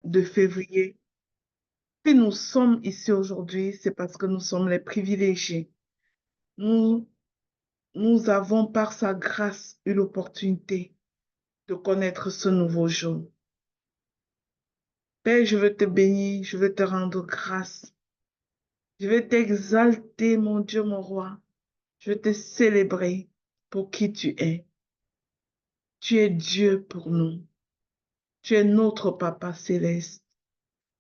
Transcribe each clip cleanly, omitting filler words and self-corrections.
de février. Si nous sommes ici aujourd'hui, c'est parce que nous sommes les privilégiés. Nous, nous avons par sa grâce eu l'opportunité de connaître ce nouveau jour. Père, je veux te bénir, je veux te rendre grâce. Je veux t'exalter, mon Dieu, mon roi. Je veux te célébrer pour qui tu es. Tu es Dieu pour nous. Tu es notre Papa céleste,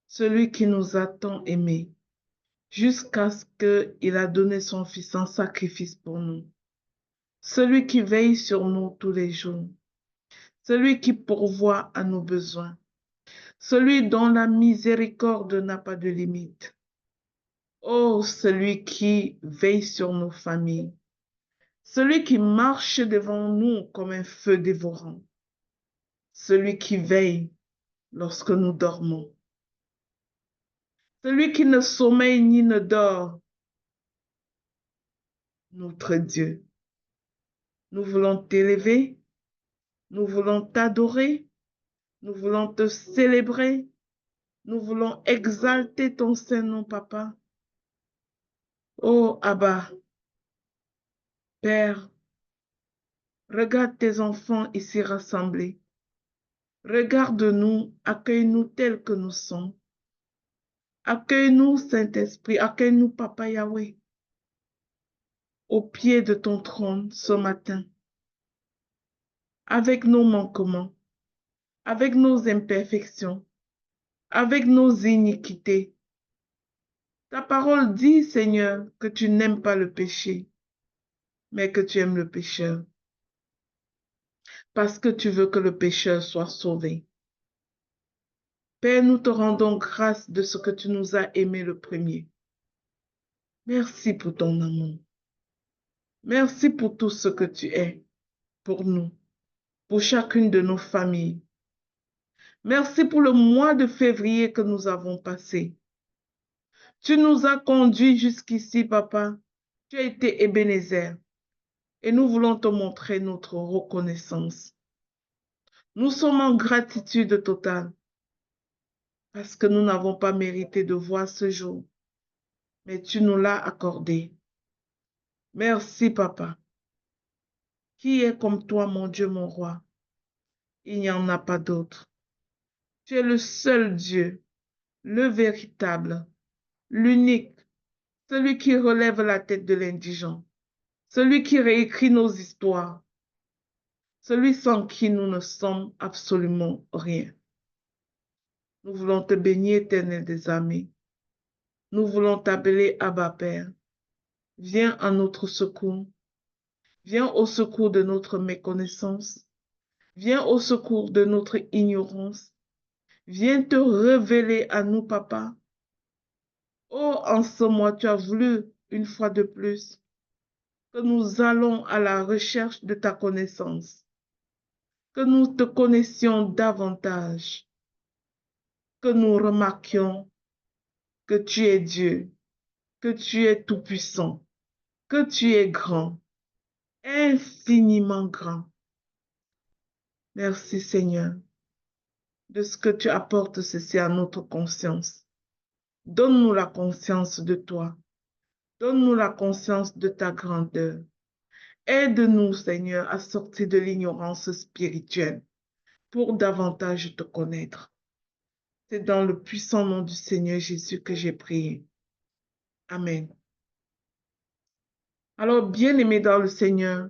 celui qui nous a tant aimés, jusqu'à ce qu'il a donné son Fils en sacrifice pour nous. Celui qui veille sur nous tous les jours. Celui qui pourvoit à nos besoins. Celui dont la miséricorde n'a pas de limite. Oh, celui qui veille sur nos familles. Celui qui marche devant nous comme un feu dévorant. Celui qui veille lorsque nous dormons. Celui qui ne sommeille ni ne dort. Notre Dieu. Nous voulons t'élever. Nous voulons t'adorer. Nous voulons te célébrer. Nous voulons exalter ton Saint-Nom, Papa. Oh, Abba, Père, regarde tes enfants ici rassemblés. Regarde-nous, accueille-nous tels que nous sommes. Accueille-nous, Saint-Esprit, accueille-nous, Papa Yahweh, au pied de ton trône ce matin, avec nos manquements, avec nos imperfections, avec nos iniquités. Ta parole dit, Seigneur, que tu n'aimes pas le péché, mais que tu aimes le pécheur, parce que tu veux que le pécheur soit sauvé. Père, nous te rendons grâce de ce que tu nous as aimé le premier. Merci pour ton amour. Merci pour tout ce que tu es pour nous, pour chacune de nos familles. Merci pour le mois de février que nous avons passé. Tu nous as conduits jusqu'ici, Papa. Tu as été Ebenezer et nous voulons te montrer notre reconnaissance. Nous sommes en gratitude totale parce que nous n'avons pas mérité de voir ce jour, mais tu nous l'as accordé. Merci, Papa. Qui est comme toi, mon Dieu, mon roi? Il n'y en a pas d'autre. Tu es le seul Dieu, le véritable, l'unique, celui qui relève la tête de l'indigent, celui qui réécrit nos histoires, celui sans qui nous ne sommes absolument rien. Nous voulons te bénir, Éternel des armées. Nous voulons t'appeler Abba Père. Viens à notre secours. Viens au secours de notre méconnaissance. Viens au secours de notre ignorance. Viens te révéler à nous, Papa. Oh, en ce mois, tu as voulu, une fois de plus, que nous allons à la recherche de ta connaissance, que nous te connaissions davantage, que nous remarquions que tu es Dieu, que tu es tout-puissant, que tu es grand, infiniment grand. Merci, Seigneur, de ce que tu apportes ceci à notre conscience. Donne-nous la conscience de toi. Donne-nous la conscience de ta grandeur. Aide-nous, Seigneur, à sortir de l'ignorance spirituelle pour davantage te connaître. C'est dans le puissant nom du Seigneur Jésus que j'ai prié. Amen. Alors, bien-aimés dans le Seigneur,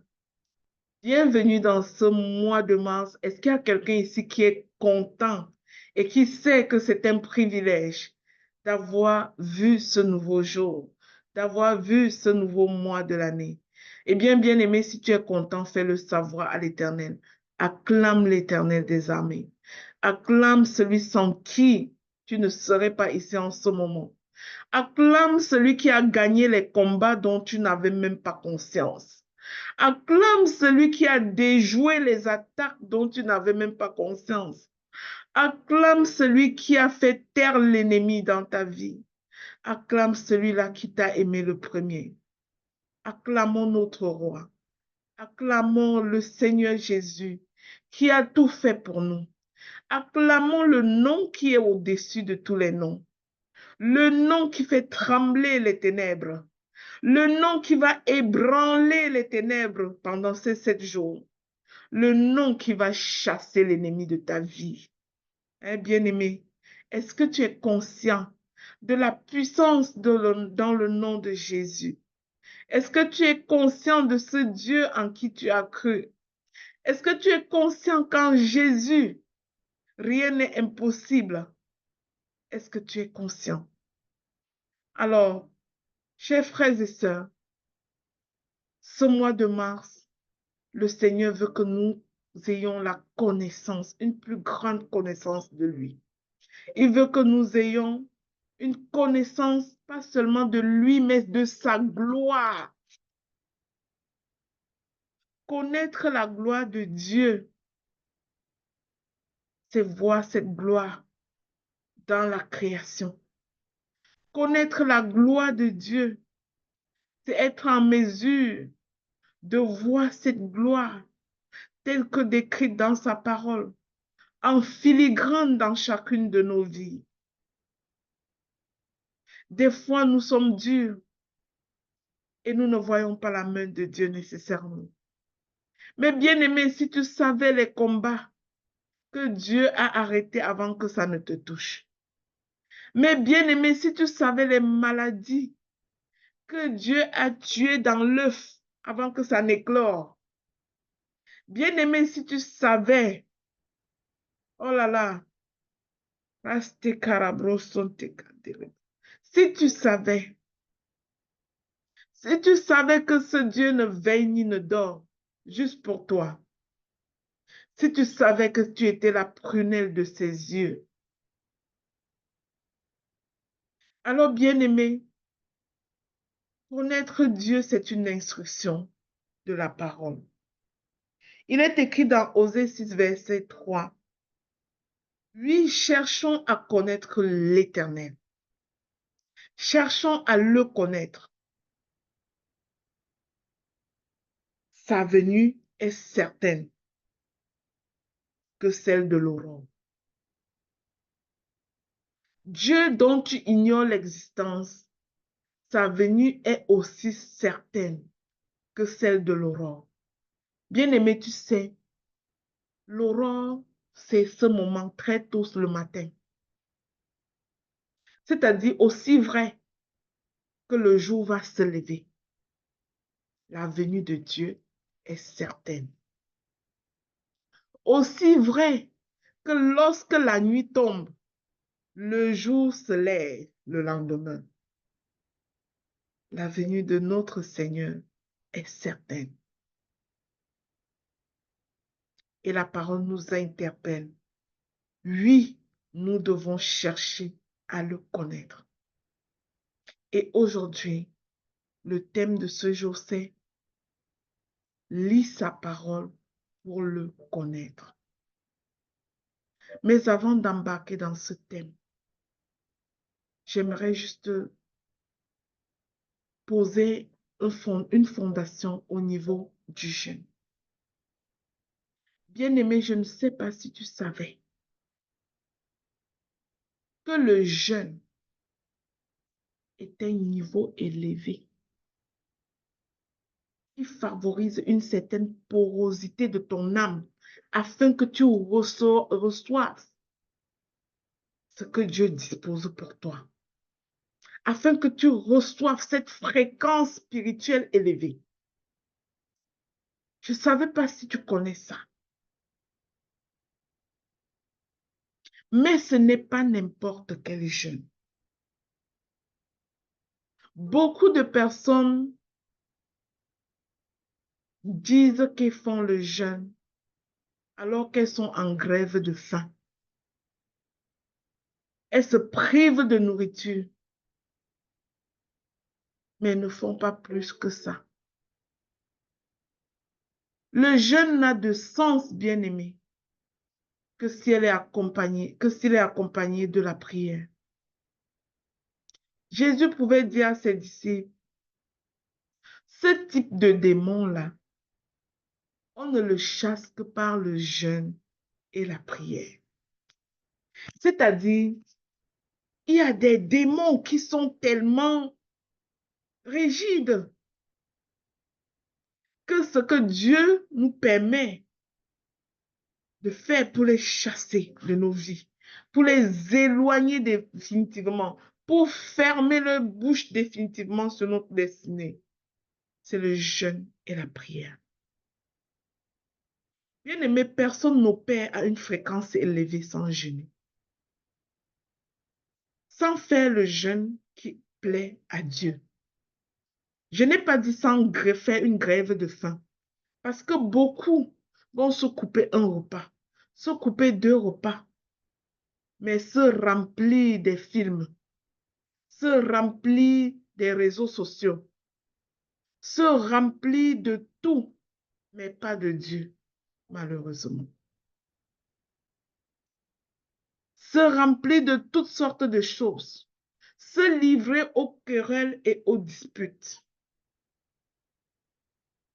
bienvenue dans ce mois de mars. Est-ce qu'il y a quelqu'un ici qui est content et qui sait que c'est un privilège d'avoir vu ce nouveau jour, d'avoir vu ce nouveau mois de l'année? Eh bien, bien-aimé, si tu es content, fais-le savoir à l'Éternel. Acclame l'Éternel des armées. Acclame celui sans qui tu ne serais pas ici en ce moment. Acclame celui qui a gagné les combats dont tu n'avais même pas conscience. Acclame celui qui a déjoué les attaques dont tu n'avais même pas conscience. Acclame celui qui a fait taire l'ennemi dans ta vie. Acclame celui-là qui t'a aimé le premier. Acclamons notre roi. Acclamons le Seigneur Jésus qui a tout fait pour nous. Acclamons le nom qui est au-dessus de tous les noms. Le nom qui fait trembler les ténèbres. Le nom qui va ébranler les ténèbres pendant ces 7 jours. Le nom qui va chasser l'ennemi de ta vie. Hein, bien-aimé, est-ce que tu es conscient de la puissance dans le nom de Jésus? Est-ce que tu es conscient de ce Dieu en qui tu as cru? Est-ce que tu es conscient qu'en Jésus, rien n'est impossible? Est-ce que tu es conscient? Alors, chers frères et sœurs, ce mois de mars, le Seigneur veut que nous ayons la connaissance, une plus grande connaissance de lui. Il veut que nous ayons une connaissance, pas seulement de lui, mais de sa gloire. Connaître la gloire de Dieu, c'est voir cette gloire dans la création. Connaître la gloire de Dieu, c'est être en mesure de voir cette gloire telle que décrite dans sa parole, en filigrane dans chacune de nos vies. Des fois, nous sommes durs et nous ne voyons pas la main de Dieu nécessairement. Mais bien aimé, si tu savais les combats que Dieu a arrêtés avant que ça ne te touche. Mais bien aimé, si tu savais les maladies que Dieu a tuées dans l'œuf avant que ça n'éclore. Bien aimé, si tu savais, oh là là, si tu savais, si tu savais que ce Dieu ne veille ni ne dort juste pour toi, si tu savais que tu étais la prunelle de ses yeux, alors bien aimé, connaître Dieu, c'est une instruction de la parole. Il est écrit dans Osée 6, verset 3. Oui, cherchons à connaître l'Éternel. Cherchons à le connaître. Sa venue est certaine que celle de l'aurore. Dieu dont tu ignores l'existence, sa venue est aussi certaine que celle de l'aurore. Bien-aimé, tu sais, l'aurore, c'est ce moment très tôt le matin. C'est-à-dire aussi vrai que le jour va se lever. La venue de Dieu est certaine. Aussi vrai que lorsque la nuit tombe, le jour se lève le lendemain. La venue de notre Seigneur est certaine. Et la parole nous interpelle. Oui, nous devons chercher à le connaître. Et aujourd'hui, le thème de ce jour, c'est lis sa parole pour le connaître. Mais avant d'embarquer dans ce thème, j'aimerais juste poser une fondation au niveau du jeûne. Bien-aimé, je ne sais pas si tu savais que le jeûne est un niveau élevé qui favorise une certaine porosité de ton âme afin que tu reçoives ce que Dieu dispose pour toi, afin que tu reçoives cette fréquence spirituelle élevée. Je ne savais pas si tu connais ça. Mais ce n'est pas n'importe quel jeûne. Beaucoup de personnes disent qu'elles font le jeûne alors qu'elles sont en grève de faim. Elles se privent de nourriture, mais elles ne font pas plus que ça. Le jeûne n'a de sens, bien-aimé, que s'il est accompagné de la prière. Jésus pouvait dire à ses disciples, ce type de démon-là, on ne le chasse que par le jeûne et la prière. C'est-à-dire, il y a des démons qui sont tellement rigides que ce que Dieu nous permet de faire pour les chasser de nos vies, pour les éloigner définitivement, pour fermer leur bouche définitivement sur notre destinée, c'est le jeûne et la prière. Bien-aimé, personne n'opère à une fréquence élevée sans jeûner, sans faire le jeûne qui plaît à Dieu. Je n'ai pas dit sans faire une grève de faim, parce que beaucoup vont se couper un repas, se couper 2 repas, mais se remplir des films, se remplir des réseaux sociaux, se remplir de tout, mais pas de Dieu, malheureusement. Se remplir de toutes sortes de choses, se livrer aux querelles et aux disputes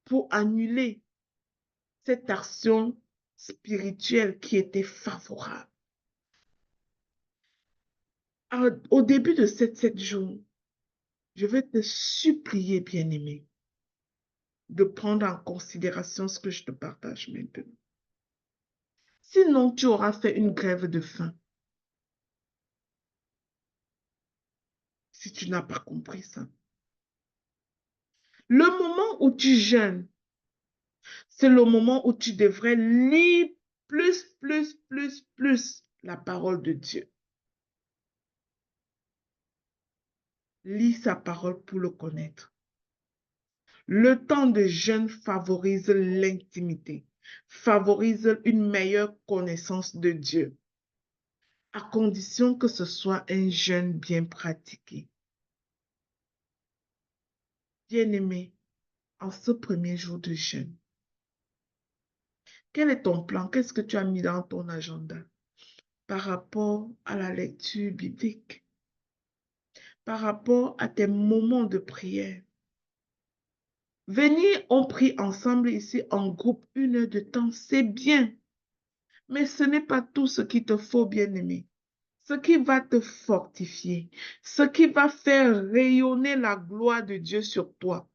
pour annuler cette action spirituelle qui était favorable. Au début de ces 7 jours, je vais te supplier, bien-aimé, de prendre en considération ce que je te partage maintenant. Sinon, tu auras fait une grève de faim. Si tu n'as pas compris ça. Le moment où tu jeûnes, c'est le moment où tu devrais lire plus la parole de Dieu. Lis sa parole pour le connaître. Le temps de jeûne favorise l'intimité, favorise une meilleure connaissance de Dieu, à condition que ce soit un jeûne bien pratiqué. Bien-aimé, en ce premier jour de jeûne, quel est ton plan? Qu'est-ce que tu as mis dans ton agenda par rapport à la lecture biblique, par rapport à tes moments de prière? Venir, on prie ensemble ici en groupe 1 heure de temps, c'est bien. Mais ce n'est pas tout ce qu'il te faut, bien-aimé. Ce qui va te fortifier, ce qui va faire rayonner la gloire de Dieu sur toi,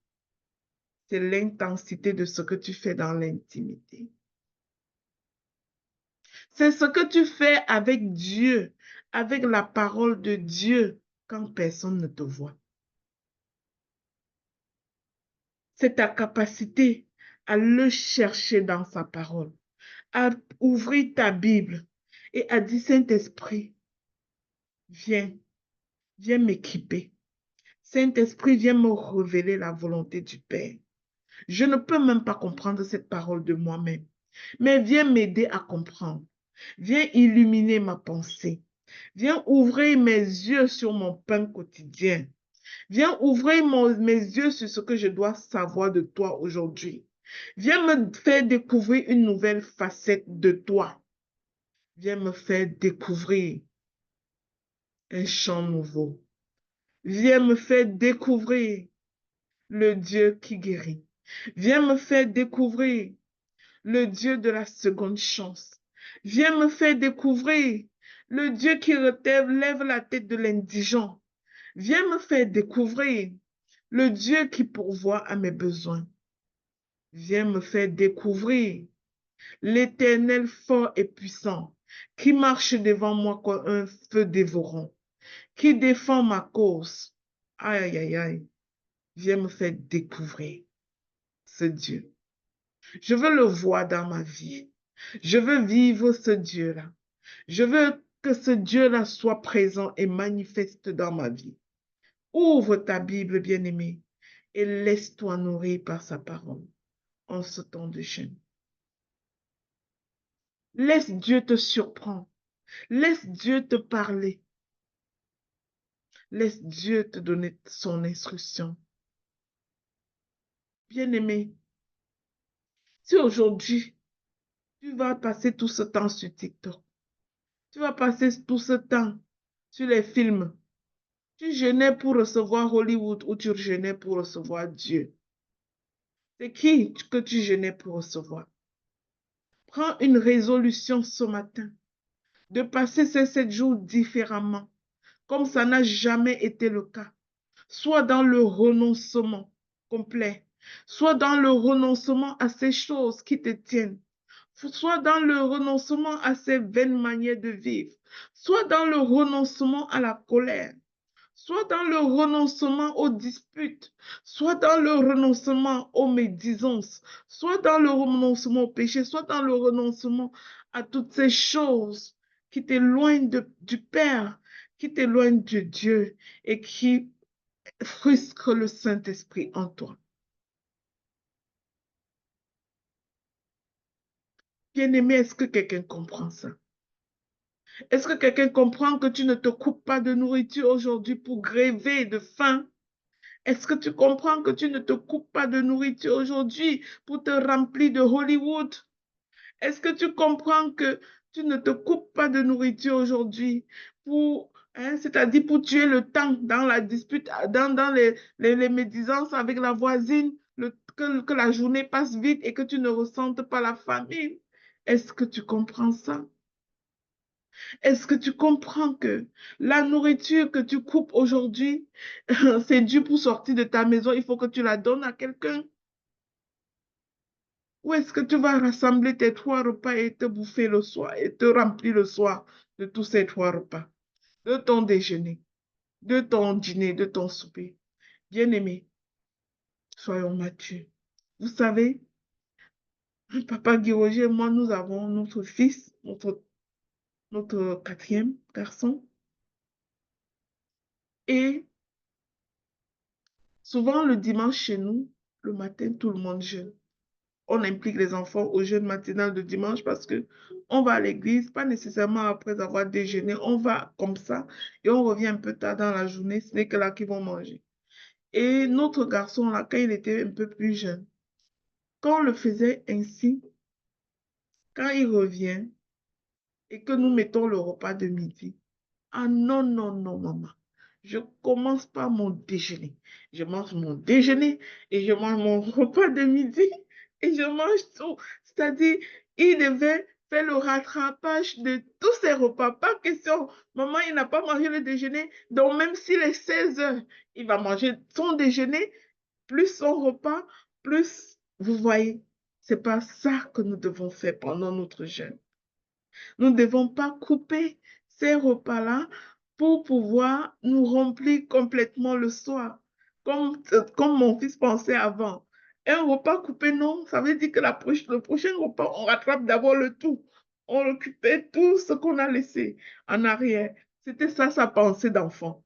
c'est l'intensité de ce que tu fais dans l'intimité. C'est ce que tu fais avec Dieu, avec la parole de Dieu, quand personne ne te voit. C'est ta capacité à le chercher dans sa parole, à ouvrir ta Bible et à dire, Saint-Esprit, viens, viens m'équiper. Saint-Esprit, viens me révéler la volonté du Père. Je ne peux même pas comprendre cette parole de moi-même, mais viens m'aider à comprendre. Viens illuminer ma pensée. Viens ouvrir mes yeux sur mon pain quotidien. Viens ouvrir mes yeux sur ce que je dois savoir de toi aujourd'hui. Viens me faire découvrir une nouvelle facette de toi. Viens me faire découvrir un champ nouveau. Viens me faire découvrir le Dieu qui guérit. Viens me faire découvrir le Dieu de la seconde chance. Viens me faire découvrir le Dieu qui lève la tête de l'indigent. Viens me faire découvrir le Dieu qui pourvoit à mes besoins. Viens me faire découvrir l'Éternel fort et puissant, qui marche devant moi comme un feu dévorant, qui défend ma cause. Aïe, aïe, aïe. Viens me faire découvrir ce Dieu. Je veux le voir dans ma vie. Je veux vivre ce Dieu-là. Je veux que ce Dieu-là soit présent et manifeste dans ma vie. Ouvre ta Bible, bien-aimée, et laisse-toi nourrir par sa parole en ce temps de jeûne. Laisse Dieu te surprendre. Laisse Dieu te parler. Laisse Dieu te donner son instruction. Bien-aimé, si aujourd'hui, tu vas passer tout ce temps sur TikTok, tu vas passer tout ce temps sur les films, tu jeûnais pour recevoir Hollywood ou tu jeûnais pour recevoir Dieu? C'est qui que tu jeûnais pour recevoir? Prends une résolution ce matin de passer ces 7 jours différemment, comme ça n'a jamais été le cas. Soit dans le renoncement complet, soit dans le renoncement à ces choses qui te tiennent, soit dans le renoncement à ces vaines manières de vivre, soit dans le renoncement à la colère, soit dans le renoncement aux disputes, soit dans le renoncement aux médisances, soit dans le renoncement au péché, soit dans le renoncement à toutes ces choses qui t'éloignent du Père, qui t'éloignent de Dieu et qui frustrent le Saint-Esprit en toi. Bien-aimé, est-ce que quelqu'un comprend ça? Est-ce que quelqu'un comprend que tu ne te coupes pas de nourriture aujourd'hui pour gréver de faim? Est-ce que tu comprends que tu ne te coupes pas de nourriture aujourd'hui pour te remplir de Hollywood? Est-ce que tu comprends que tu ne te coupes pas de nourriture aujourd'hui pour, c'est-à-dire pour tuer le temps dans la dispute, dans les médisances avec la voisine, que la journée passe vite et que tu ne ressentes pas la famine? Est-ce que tu comprends ça? Est-ce que tu comprends que la nourriture que tu coupes aujourd'hui, c'est dû pour sortir de ta maison, il faut que tu la donnes à quelqu'un? Ou est-ce que tu vas rassembler tes 3 repas et te bouffer le soir et te remplir le soir de tous ces 3 repas, de ton déjeuner, de ton dîner, de ton souper? Bien-aimé, soyons matures. Vous savez, Papa Guiroger et moi, nous avons notre fils, notre 4e garçon. Et souvent, le dimanche chez nous, le matin, tout le monde jeûne. On implique les enfants au jeûne matinal de dimanche parce que on va à l'église, pas nécessairement après avoir déjeuné, on va comme ça et on revient un peu tard dans la journée, ce n'est que là qu'ils vont manger. Et notre garçon, là, quand il était un peu plus jeune, quand on le faisait ainsi, quand il revient et que nous mettons le repas de midi, ah non, non, non, maman. Je commence par mon déjeuner. Je mange mon déjeuner et je mange mon repas de midi et je mange tout. C'est-à-dire, il devait faire le rattrapage de tous ses repas. Pas question, maman, il n'a pas mangé le déjeuner. Donc, même s'il est 16 heures, il va manger son déjeuner, plus son repas, plus, vous voyez, c'est pas ça que nous devons faire pendant notre jeûne. Nous ne devons pas couper ces repas-là pour pouvoir nous remplir complètement le soir, comme mon fils pensait avant. Un repas coupé, non, ça veut dire que le prochain repas, on rattrape d'abord le tout. On récupère tout ce qu'on a laissé en arrière. C'était ça sa pensée d'enfant.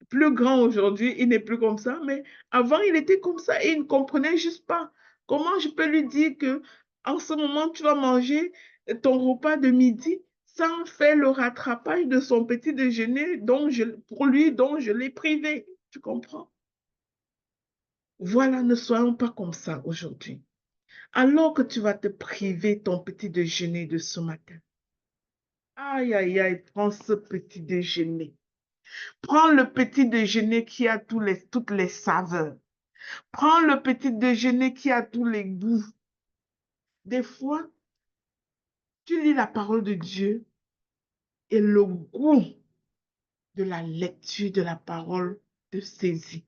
Plus grand aujourd'hui, il n'est plus comme ça, mais avant, il était comme ça et il ne comprenait juste pas. Comment je peux lui dire que en ce moment, tu vas manger ton repas de midi sans faire le rattrapage de son petit déjeuner pour lui dont je l'ai privé. Tu comprends? Voilà, ne soyons pas comme ça aujourd'hui. Alors que tu vas te priver ton petit déjeuner de ce matin. Aïe, aïe, aïe, prends ce petit déjeuner. Prends le petit déjeuner qui a toutes les saveurs. Prends le petit déjeuner qui a tous les goûts. Des fois, tu lis la parole de Dieu et le goût de la lecture de la parole te saisit.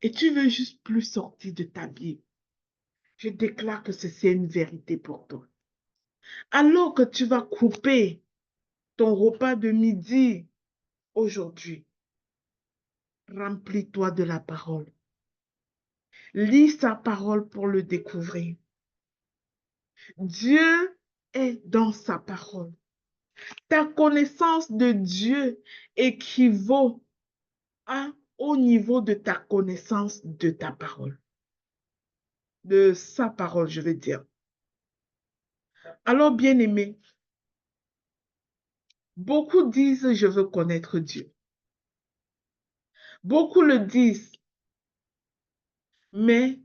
Et tu veux juste plus sortir de ta Bible. Je déclare que c'est une vérité pour toi. Alors que tu vas couper ton repas de midi aujourd'hui, remplis-toi de la parole. Lis sa parole pour le découvrir. Dieu est dans sa parole. Ta connaissance de Dieu équivaut au niveau de ta connaissance de ta parole. De sa parole, je veux dire. Alors, bien-aimé, beaucoup disent, je veux connaître Dieu. Beaucoup le disent, mais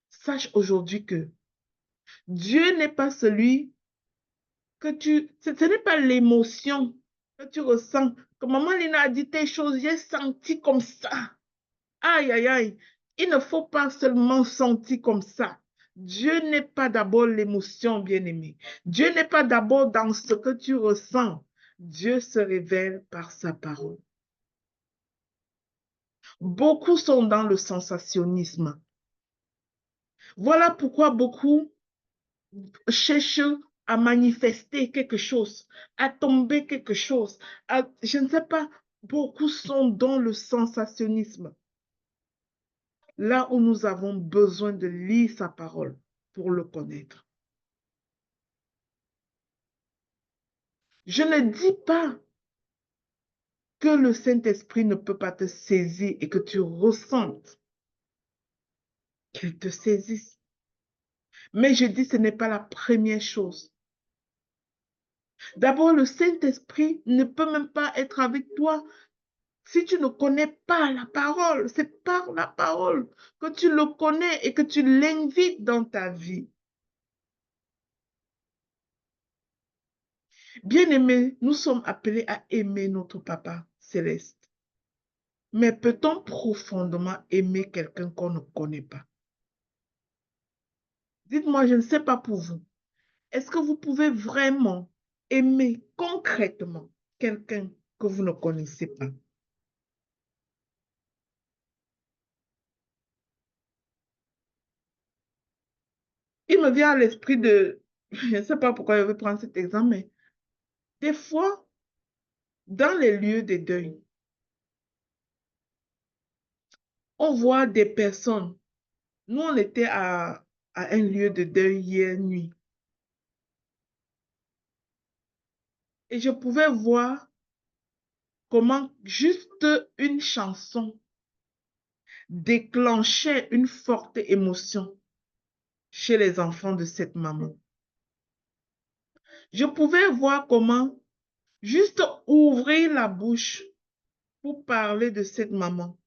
sache aujourd'hui que Dieu n'est pas celui ce n'est pas l'émotion que tu ressens. Comme maman Lina a dit tes choses, j'ai senti comme ça. Aïe, aïe, aïe. Il ne faut pas seulement sentir comme ça. Dieu n'est pas d'abord l'émotion, bien-aimé. Dieu n'est pas d'abord dans ce que tu ressens. Dieu se révèle par sa parole. Beaucoup sont dans le sensationnisme. Voilà pourquoi beaucoup cherchent à manifester quelque chose, à tomber quelque chose. Je ne sais pas, beaucoup sont dans le sensationnisme. Là où nous avons besoin de lire sa parole pour le connaître. Je ne dis pas que le Saint-Esprit ne peut pas te saisir et que tu ressentes qu'il te saisisse. Mais je dis, ce n'est pas la première chose. D'abord, le Saint-Esprit ne peut même pas être avec toi si tu ne connais pas la parole. C'est par la parole que tu le connais et que tu l'invites dans ta vie. Bien-aimés, nous sommes appelés à aimer notre Papa céleste. Mais peut-on profondément aimer quelqu'un qu'on ne connaît pas? Dites-moi, je ne sais pas pour vous. Est-ce que vous pouvez vraiment aimer concrètement quelqu'un que vous ne connaissez pas? Il me vient à l'esprit de, je ne sais pas pourquoi je vais prendre cet exemple, mais des fois, dans les lieux de deuil, on voit des personnes. Nous, on était à un lieu de deuil hier nuit. Et je pouvais voir comment juste une chanson déclenchait une forte émotion chez les enfants de cette maman. Je pouvais voir comment juste ouvrir la bouche pour parler de cette maman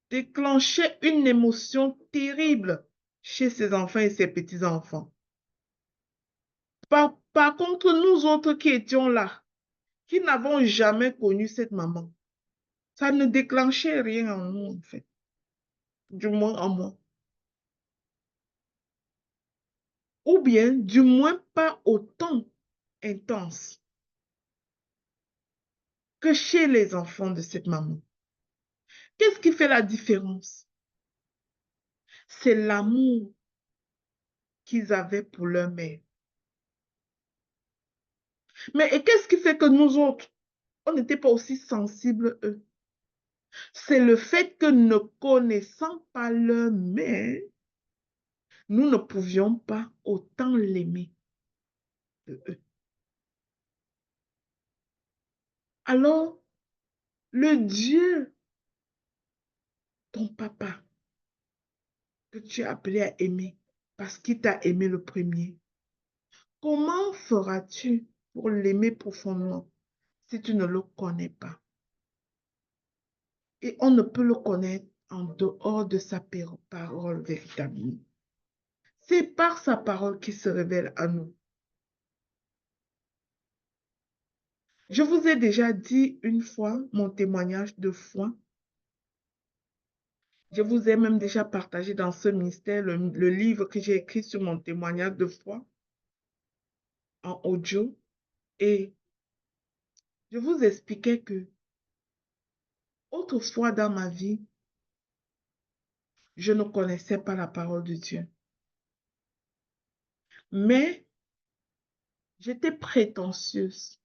déclenchait une émotion terrible chez ses enfants et ses petits-enfants. Par contre, nous autres qui étions là, qui n'avons jamais connu cette maman, ça ne déclenchait rien en nous, en fait, du moins en moi. Ou bien, du moins pas autant intense que chez les enfants de cette maman. Qu'est-ce qui fait la différence? C'est l'amour qu'ils avaient pour leur mère. Mais et qu'est-ce qui fait que nous autres, on n'était pas aussi sensibles, eux? C'est le fait que ne connaissant pas leur mère, nous ne pouvions pas autant l'aimer de eux. Alors, le Dieu, ton papa, que tu as appelé à aimer, parce qu'il t'a aimé le premier, comment feras-tu pour l'aimer profondément si tu ne le connais pas? Et on ne peut le connaître en dehors de sa parole véritablement. C'est par sa parole qu'il se révèle à nous. Je vous ai déjà dit une fois mon témoignage de foi. Je vous ai même déjà partagé dans ce mystère le livre que j'ai écrit sur mon témoignage de foi en audio. Et je vous expliquais que autrefois dans ma vie, je ne connaissais pas la parole de Dieu. Mais j'étais prétentieuse.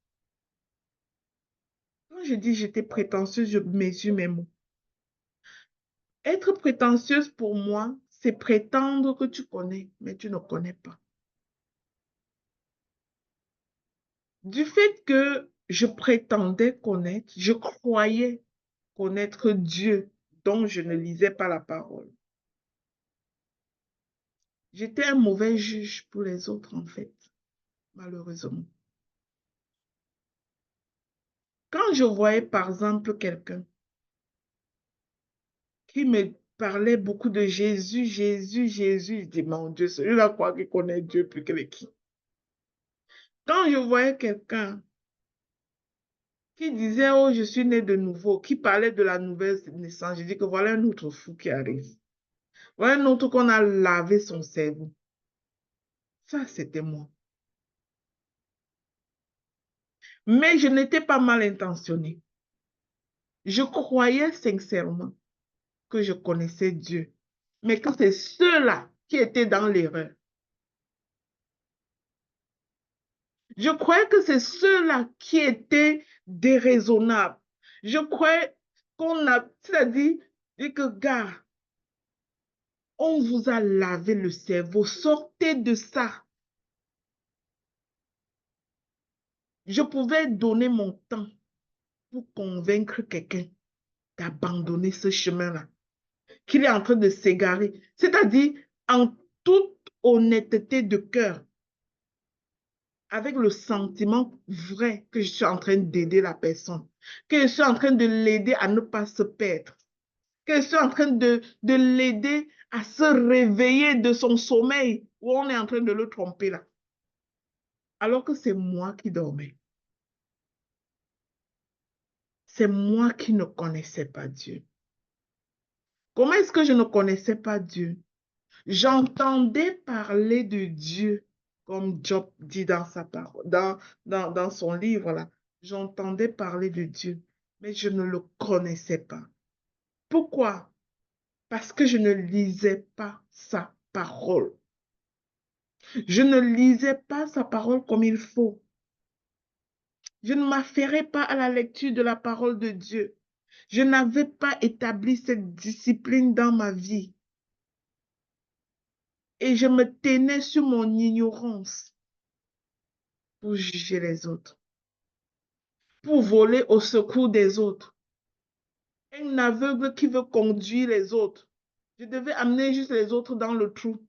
Quand je dis j'étais prétentieuse, je mesure mes mots. Être prétentieuse pour moi, c'est prétendre que tu connais, mais tu ne connais pas. Du fait que je prétendais connaître, je croyais connaître Dieu dont je ne lisais pas la parole. J'étais un mauvais juge pour les autres, en fait, malheureusement. Quand je voyais, par exemple, quelqu'un qui me parlait beaucoup de Jésus, Jésus, Jésus, je dis, mon Dieu, celui-là croit qu'il connaît Dieu plus que qui. Quand je voyais quelqu'un qui disait, oh, je suis né de nouveau, qui parlait de la nouvelle naissance, je dis que voilà un autre fou qui arrive. Ouais, un autre qu'on a lavé son cerveau. Ça, c'était moi. Mais je n'étais pas mal intentionnée. Je croyais sincèrement que je connaissais Dieu. Mais que c'est ceux-là qui étaient dans l'erreur. Je croyais que c'est ceux-là qui étaient déraisonnables. Je croyais qu'on a, c'est-à-dire que, gars, on vous a lavé le cerveau, sortez de ça. Je pouvais donner mon temps pour convaincre quelqu'un d'abandonner ce chemin-là, qu'il est en train de s'égarer. C'est-à-dire, en toute honnêteté de cœur, avec le sentiment vrai que je suis en train d'aider la personne, que je suis en train de l'aider à ne pas se perdre, que je suis en train de l'aider à se réveiller de son sommeil où on est en train de le tromper là, alors que c'est moi qui dormais. C'est moi qui ne connaissais pas Dieu. Comment est-ce que je ne connaissais pas Dieu? J'entendais parler de Dieu, comme Job dit dans sa parole, dans son livre là. J'entendais parler de Dieu, mais je ne le connaissais pas. Pourquoi? Parce que je ne lisais pas sa parole. Je ne lisais pas sa parole comme il faut. Je ne m'affairais pas à la lecture de la parole de Dieu. Je n'avais pas établi cette discipline dans ma vie. Et je me tenais sur mon ignorance pour juger les autres, pour voler au secours des autres. Un aveugle qui veut conduire les autres. Je devais amener juste les autres dans le trou.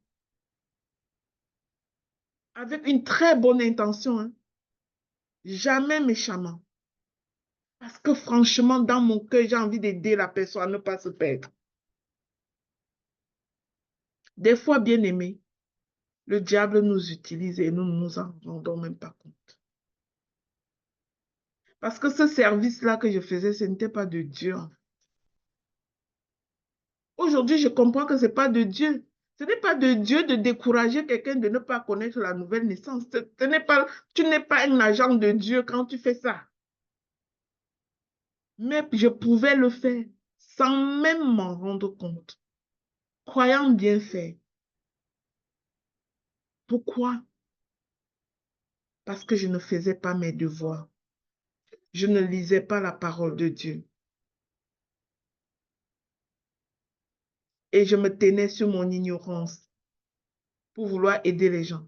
Avec une très bonne intention, hein. Jamais méchamment. Parce que franchement, dans mon cœur, j'ai envie d'aider la personne à ne pas se perdre. Des fois, bien aimé, le diable nous utilise et nous ne nous en rendons même pas compte. Parce que ce service-là que je faisais, ce n'était pas de Dieu. Aujourd'hui, je comprends que ce n'est pas de Dieu. Ce n'est pas de Dieu de décourager quelqu'un de ne pas connaître la nouvelle naissance. Tu n'es pas un agent de Dieu quand tu fais ça. Mais je pouvais le faire sans même m'en rendre compte, croyant bien faire. Pourquoi? Parce que je ne faisais pas mes devoirs. Je ne lisais pas la parole de Dieu. Et je me tenais sur mon ignorance pour vouloir aider les gens.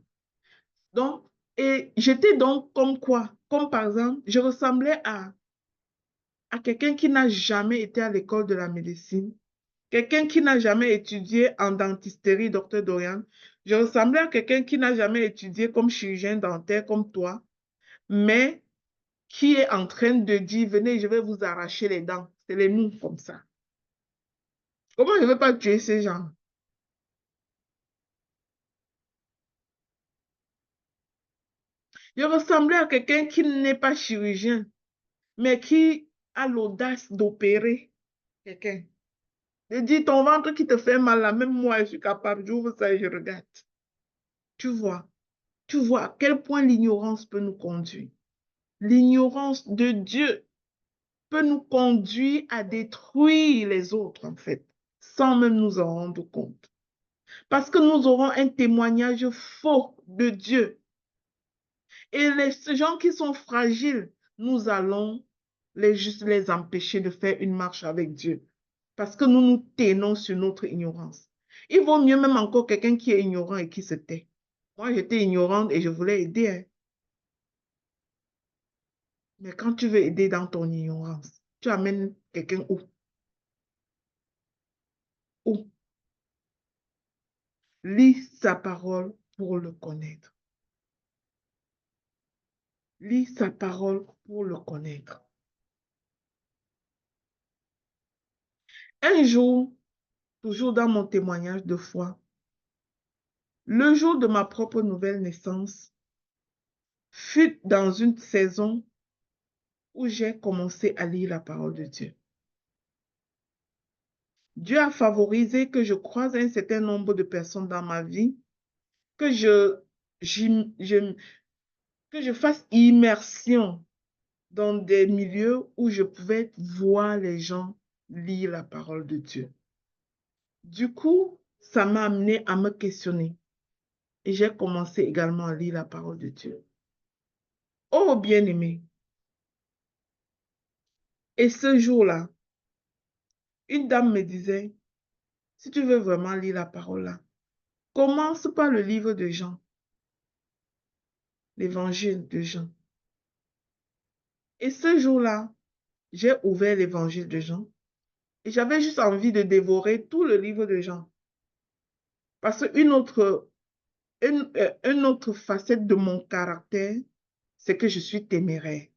Donc, et j'étais donc comme quoi? Comme par exemple, je ressemblais à quelqu'un qui n'a jamais été à l'école de la médecine, quelqu'un qui n'a jamais étudié en dentisterie, docteur Dorian. Je ressemblais à quelqu'un qui n'a jamais étudié comme chirurgien dentaire comme toi, mais qui est en train de dire, venez, je vais vous arracher les dents. C'est les nous comme ça. Comment je ne vais pas tuer ces gens? Je ressemblais à quelqu'un qui n'est pas chirurgien, mais qui a l'audace d'opérer quelqu'un. Je dis, ton ventre qui te fait mal, là, même moi, je suis capable, j'ouvre ça et je regarde. Tu vois, tu vois à quel point l'ignorance peut nous conduire. L'ignorance de Dieu peut nous conduire à détruire les autres, en fait, sans même nous en rendre compte. Parce que nous aurons un témoignage faux de Dieu. Et ces gens qui sont fragiles, nous allons juste les empêcher de faire une marche avec Dieu. Parce que nous nous tenons sur notre ignorance. Il vaut mieux même encore quelqu'un qui est ignorant et qui se tait. Moi, j'étais ignorante et je voulais aider, hein. Mais quand tu veux aider dans ton ignorance, tu amènes quelqu'un où? Où? Lis sa parole pour le connaître. Lis sa parole pour le connaître. Un jour, toujours dans mon témoignage de foi, le jour de ma propre nouvelle naissance fut dans une saison où j'ai commencé à lire la parole de Dieu. Dieu a favorisé que je croise un certain nombre de personnes dans ma vie, que que je fasse immersion dans des milieux où je pouvais voir les gens lire la parole de Dieu. Du coup, ça m'a amené à me questionner et j'ai commencé également à lire la parole de Dieu. Oh, bien-aimé, et ce jour-là, une dame me disait, si tu veux vraiment lire la parole là, commence par le livre de Jean, l'évangile de Jean. Et ce jour-là, j'ai ouvert l'évangile de Jean et j'avais juste envie de dévorer tout le livre de Jean. Parce une autre facette de mon caractère, c'est que je suis téméraire.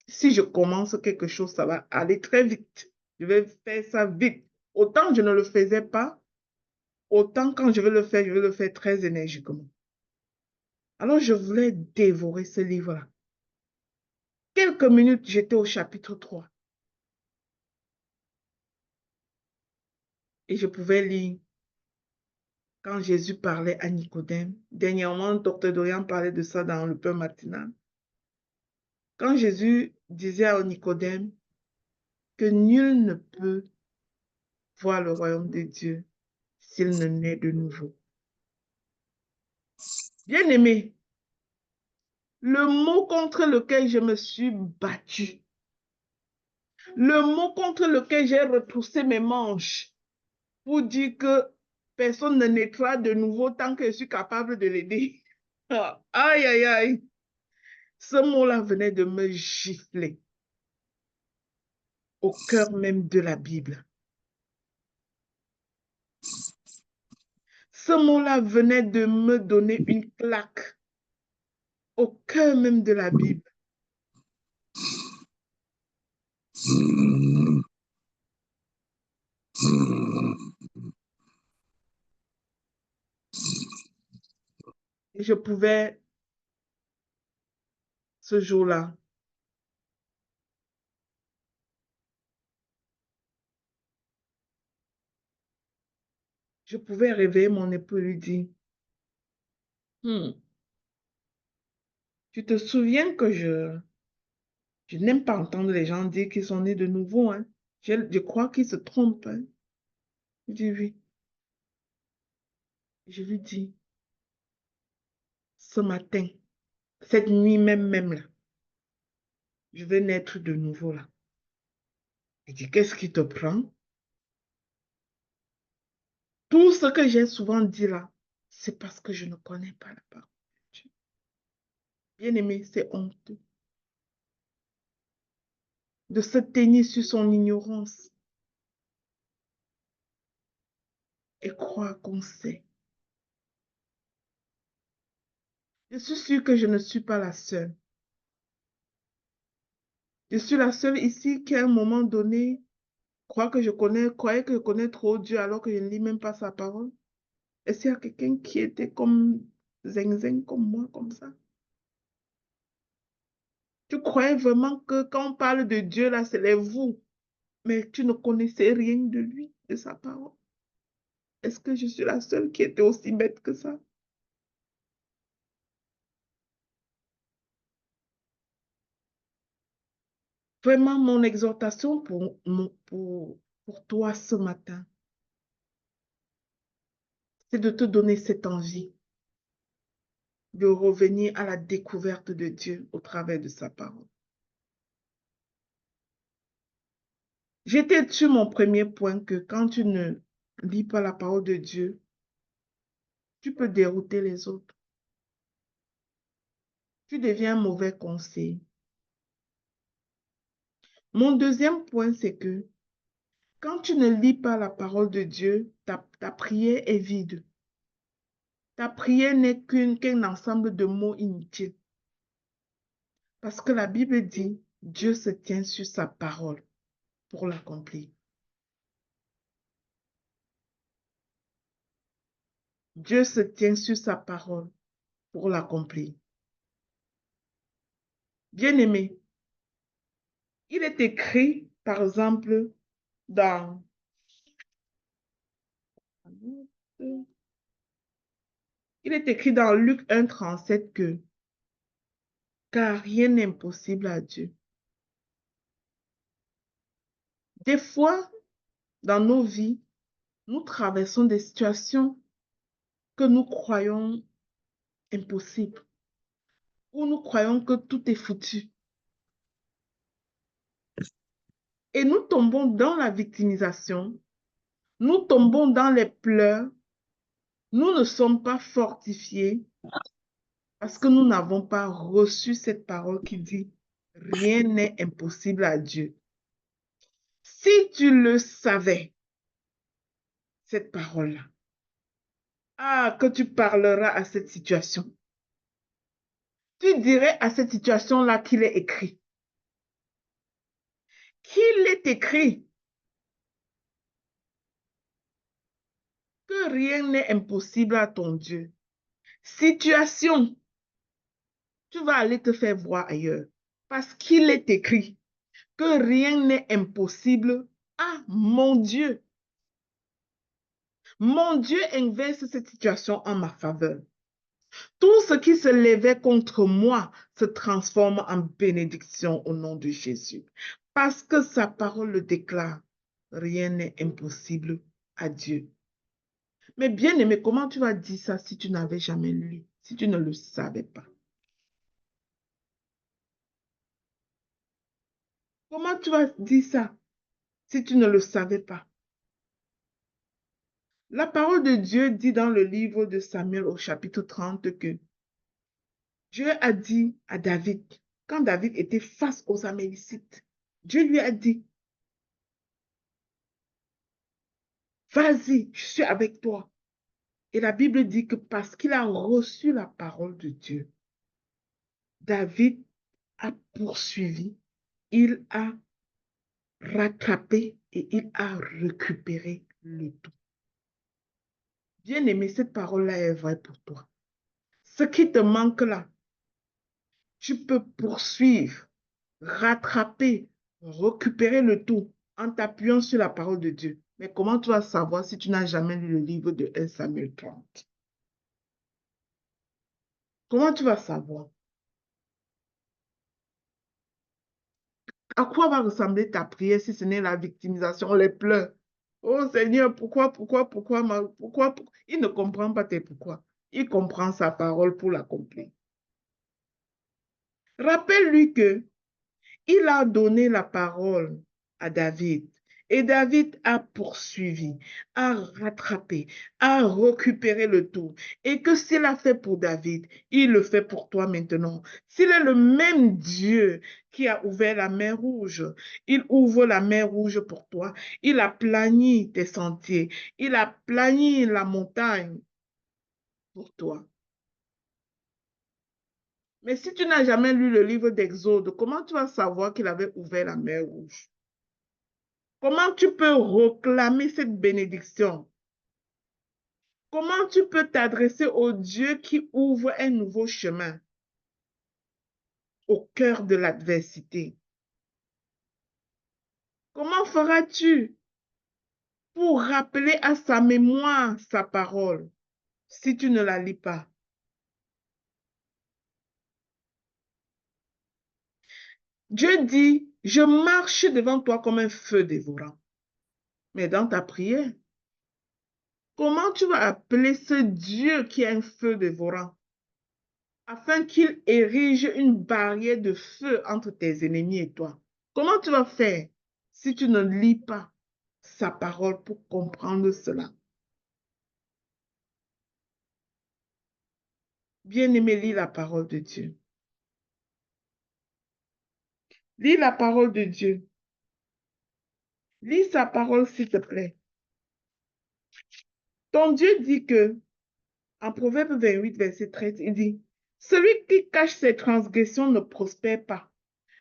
Si je commence quelque chose, ça va aller très vite. Je vais faire ça vite. Autant je ne le faisais pas, autant quand je vais le faire, je vais le faire très énergiquement. Alors je voulais dévorer ce livre-là. Quelques minutes, j'étais au chapitre 3 et je pouvais lire quand Jésus parlait à Nicodème. Dernièrement, Dr. Dorian parlait de ça dans le pain matinal. Quand Jésus disait à Nicodème que nul ne peut voir le royaume de Dieu s'il ne naît de nouveau. Bien-aimé, le mot contre lequel je me suis battue, le mot contre lequel j'ai retroussé mes manches pour dire que personne ne naîtra de nouveau tant que je suis capable de l'aider. Aïe, aïe, aïe. Ce mot-là venait de me gifler au cœur même de la Bible. Ce mot-là venait de me donner une claque au cœur même de la Bible. Et je pouvais, ce jour-là, je pouvais réveiller mon époux et lui dire, tu te souviens que je n'aime pas entendre les gens dire qu'ils sont nés de nouveau, hein? Je crois qu'ils se trompent, hein? Il dit oui. Je lui dis, ce matin, cette nuit même là, je vais naître de nouveau là. Il dit, qu'est-ce qui te prend? Tout ce que j'ai souvent dit là, c'est parce que je ne connais pas la parole de Dieu. Bien-aimé, c'est honteux de se tenir sur son ignorance et croire qu'on sait. Je suis sûre que je ne suis pas la seule. Je suis la seule ici qui, à un moment donné, croyait que je connais trop Dieu alors que je ne lis même pas sa parole. Est-ce qu'il y a quelqu'un qui était comme zinzin, comme moi, comme ça? Tu croyais vraiment que quand on parle de Dieu, là, c'est les vous, mais tu ne connaissais rien de lui, de sa parole. Est-ce que je suis la seule qui était aussi bête que ça? Vraiment, mon exhortation pour toi ce matin, c'est de te donner cette envie de revenir à la découverte de Dieu au travers de sa parole. J'étais sur mon premier point que quand tu ne lis pas la parole de Dieu, tu peux dérouter les autres. Tu deviens un mauvais conseil. Mon deuxième point, c'est que quand tu ne lis pas la parole de Dieu, ta prière est vide. Ta prière n'est qu'un ensemble de mots inutiles. Parce que la Bible dit, Dieu se tient sur sa parole pour l'accomplir. Dieu se tient sur sa parole pour l'accomplir. Bien-aimé, il est écrit, par exemple, dans Il est écrit dans Luc 1,37 que car rien n'est impossible à Dieu. Des fois, dans nos vies, nous traversons des situations que nous croyons impossibles, où nous croyons que tout est foutu. Et nous tombons dans la victimisation, nous tombons dans les pleurs, nous ne sommes pas fortifiés parce que nous n'avons pas reçu cette parole qui dit « Rien n'est impossible à Dieu ». Si tu le savais, cette parole-là, que tu parleras à cette situation. Tu dirais à cette situation-là qu'il est écrit. Qu'il est écrit que rien n'est impossible à ton Dieu. Situation, tu vas aller te faire voir ailleurs. Parce qu'il est écrit que rien n'est impossible à mon Dieu. Mon Dieu inverse cette situation en ma faveur. Tout ce qui se levait contre moi se transforme en bénédiction au nom de Jésus. Parce que sa parole le déclare, rien n'est impossible à Dieu. Mais bien aimé, comment tu vas dire ça si tu n'avais jamais lu, si tu ne le savais pas? Comment tu vas dire ça si tu ne le savais pas? La parole de Dieu dit dans le livre de Samuel au chapitre 30 que Dieu a dit à David, quand David était face aux Amalecites, Dieu lui a dit, vas-y, je suis avec toi. Et la Bible dit que parce qu'il a reçu la parole de Dieu, David a poursuivi, il a rattrapé et il a récupéré le tout. Bien-aimé, cette parole-là est vraie pour toi. Ce qui te manque là, tu peux poursuivre, rattraper, récupérer le tout en t'appuyant sur la parole de Dieu. Mais comment tu vas savoir si tu n'as jamais lu le livre de 1 Samuel 30? Comment tu vas savoir? À quoi va ressembler ta prière si ce n'est la victimisation, les pleurs? Oh Seigneur, pourquoi? Il ne comprend pas tes pourquoi. Il comprend sa parole pour l'accomplir. Rappelle-lui que il a donné la parole à David. Et David a poursuivi, a rattrapé, a récupéré le tout. Et que s'il a fait pour David, il le fait pour toi maintenant. S'il est le même Dieu qui a ouvert la mer Rouge, il ouvre la mer Rouge pour toi. Il a plani tes sentiers. Il a plani la montagne pour toi. Mais si tu n'as jamais lu le livre d'Exode, comment tu vas savoir qu'il avait ouvert la mer Rouge? Comment tu peux réclamer cette bénédiction? Comment tu peux t'adresser au Dieu qui ouvre un nouveau chemin au cœur de l'adversité? Comment feras-tu pour rappeler à sa mémoire sa parole si tu ne la lis pas? Dieu dit, je marche devant toi comme un feu dévorant. Mais dans ta prière, comment tu vas appeler ce Dieu qui est un feu dévorant afin qu'il érige une barrière de feu entre tes ennemis et toi? Comment tu vas faire si tu ne lis pas sa parole pour comprendre cela? Bien-aimé, lis la parole de Dieu. Lis la parole de Dieu. Lis sa parole, s'il te plaît. Ton Dieu dit que, en Proverbe 28, verset 13, il dit, « Celui qui cache ses transgressions ne prospère pas,